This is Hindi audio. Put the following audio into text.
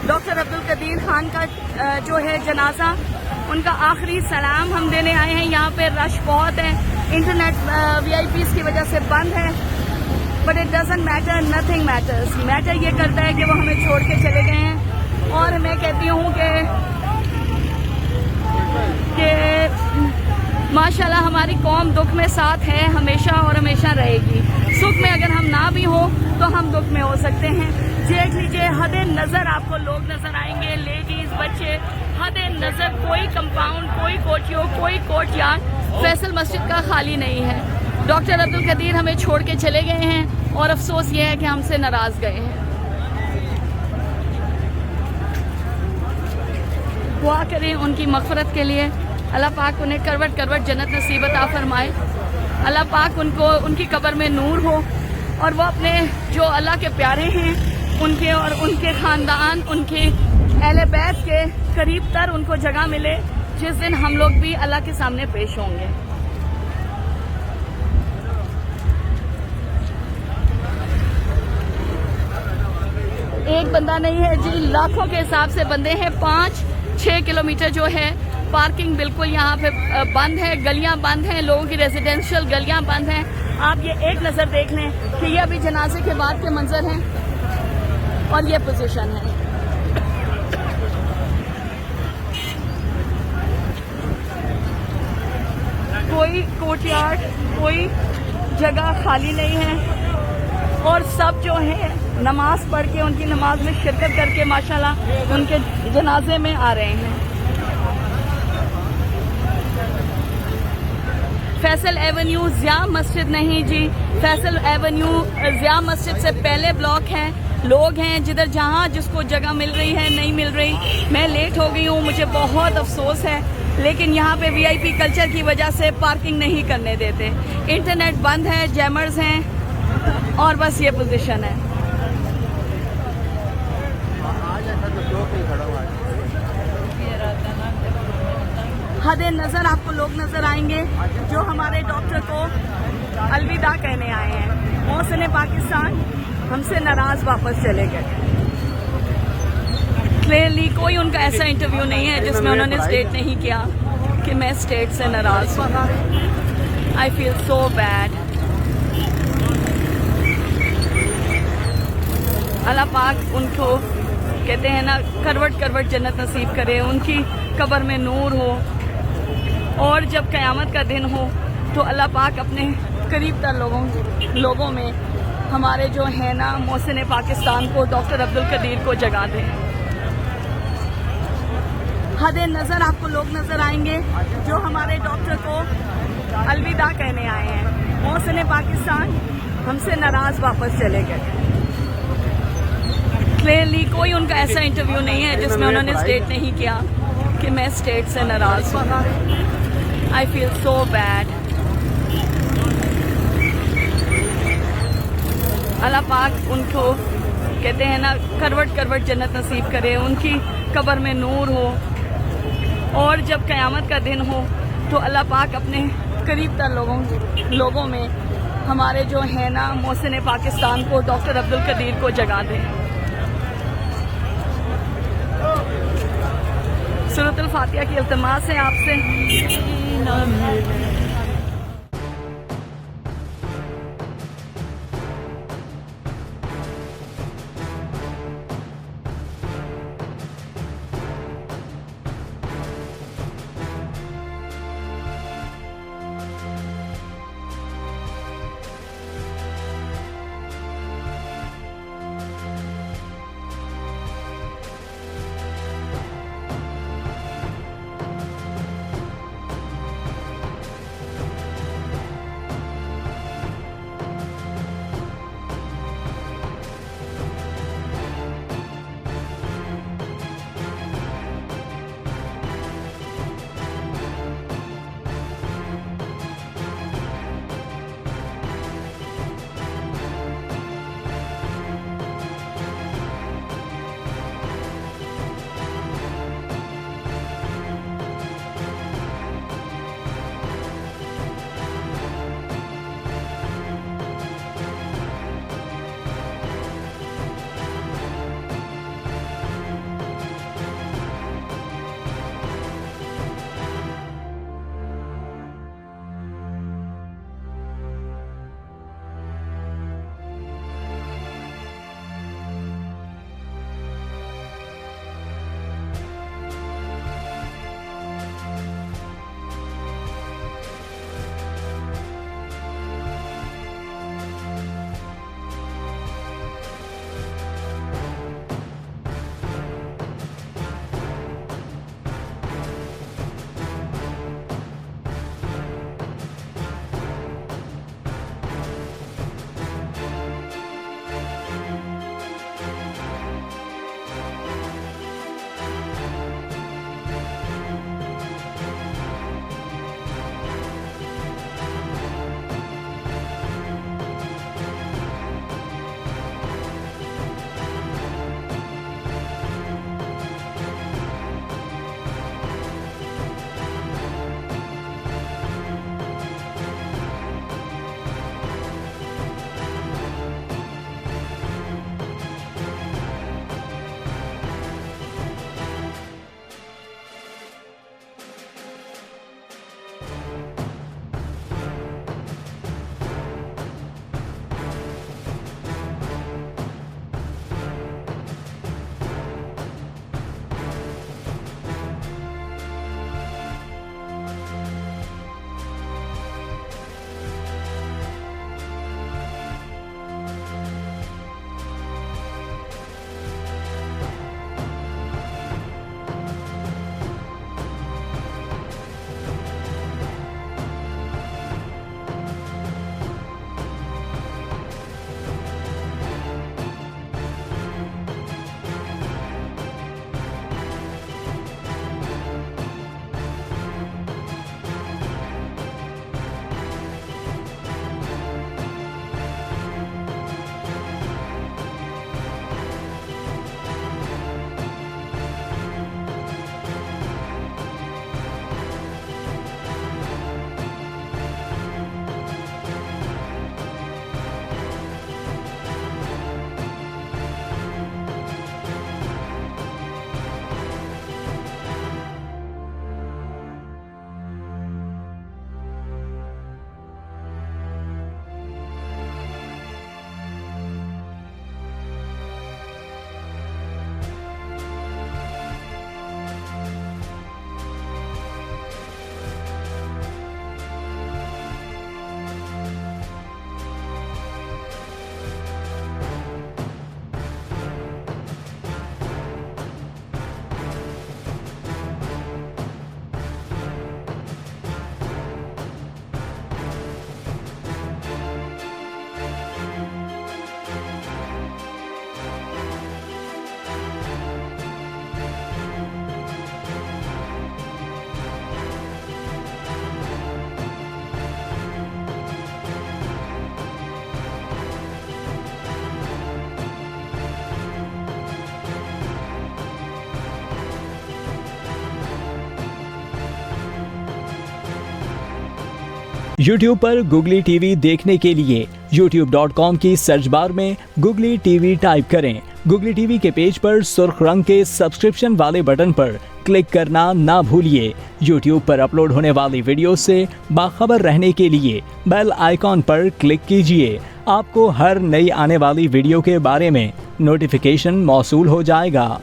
डॉक्टर अब्दुल कदीर खान का जो है जनाजा, उनका आखिरी सलाम हम देने आए हैं। यहाँ पे रश बहुत है, इंटरनेट VIPs की वजह से बंद है, but it doesn't matter, nothing matters. Matter ये करता है कि वो हमें छोड़ के चले गए हैं। और मैं कहती हूँ कि माशाल्लाह हमारी कौम दुख में साथ है हमेशा और हमेशा रहेगी। सुख में अगर हम ना भी हो तो हम दुख में हो सकते हैं। देख लीजिए, हदे नज़र आपको लोग नजर आएंगे, लेडीज, बच्चे, हदे नज़र। कोई कंपाउंड, कोई कोठियों, कोई कोर्टयार्ड फैसल मस्जिद का खाली नहीं है। डॉक्टर अब्दुल कदीर हमें छोड़ के चले गए हैं और अफसोस ये है कि हमसे नाराज गए हैं। दुआ करें उनकी मग़फ़िरत के लिए, अल्लाह पाक उन्हें करवट करवट जन्नत नसीब अता फरमाए। अल्लाह पाक उनको, उनकी कब्र में नूर हो और वो अपने जो अल्लाह के प्यारे हैं उनके और उनके ख़ानदान, उनके अहले बैत के करीब तर उनको जगह मिले जिस दिन हम लोग भी अल्लाह के सामने पेश होंगे। एक बंदा नहीं है जी, लाखों के हिसाब से बंदे हैं। 5-6 किलोमीटर जो है पार्किंग बिल्कुल यहाँ पे बंद है, गलियां बंद हैं, लोगों की रेजिडेंशियल गलियां बंद हैं। आप ये एक नज़र देख लें कि ये अभी जनाजे के बाद के मंजर हैं और ये पोजीशन है। कोई कोर्टयार्ड, कोई जगह खाली नहीं है और सब जो है नमाज पढ़ के, उनकी नमाज में शिरकत करके माशाल्लाह उनके जनाजे में आ रहे हैं। फैसल एवेन्यू ज़िया मस्जिद नहीं जी, फैसल एवेन्यू ज़िया मस्जिद से पहले ब्लॉक है। लोग हैं जिधर जहाँ जिसको जगह मिल रही है, नहीं मिल रही। मैं लेट हो गई हूँ, मुझे बहुत अफसोस है, लेकिन यहाँ पे VIP कल्चर की वजह से पार्किंग नहीं करने देते। इंटरनेट बंद है, जैमर्स हैं और बस ये पोजीशन है। हदे नज़र आपको लोग नजर आएंगे जो हमारे डॉक्टर को अलविदा कहने आए हैं। मोहसिन पाकिस्तान हमसे नाराज वापस चले गए। क्लियरली कोई उनका ऐसा इंटरव्यू नहीं है जिसमें उन्होंने स्टेट नहीं किया कि मैं स्टेट से नाराज हूँ। I feel so bad. अल्लाह पाक उनको कहते हैं ना, करवट करवट जन्नत नसीब करे, उनकी कब्र में नूर हो और जब क़यामत का दिन हो तो अल्लाह पाक अपने करीब तर लोगों में हमारे जो है ना मोहसिन पाकिस्तान को, डॉक्टर अब्दुल कदीर को जगा दें। हदे नज़र आपको लोग नजर आएंगे जो हमारे डॉक्टर को अलविदा कहने आए हैं। मोहसिन पाकिस्तान हमसे नाराज वापस चले गए। क्लियरली कोई उनका ऐसा इंटरव्यू नहीं है जिसमें उन्होंने स्टेट नहीं किया कि मैं स्टेट से नाराज हूँ। I feel so bad. अल्लाह पाक उनको कहते हैं ना, करवट करवट जन्नत नसीब करे, उनकी कब्र में नूर हो और जब क़यामत का दिन हो तो अल्लाह पाक अपने करीब तर लोगों में हमारे जो है ना मोहसिन पाकिस्तान को, डॉक्टर अब्दुल कदीर को जगा दें। सूरतुल फातिहा की इल्तिमास है आपसे। YouTube पर गुगली टीवी देखने के लिए youtube.com की सर्च बार में गुगली टीवी टाइप करें। गुगली टीवी के पेज पर सुर्ख रंग के सब्सक्रिप्शन वाले बटन पर क्लिक करना ना भूलिए। YouTube पर अपलोड होने वाली वीडियो से बाखबर रहने के लिए बेल आइकॉन पर क्लिक कीजिए। आपको हर नई आने वाली वीडियो के बारे में नोटिफिकेशन मौसूल हो जाएगा।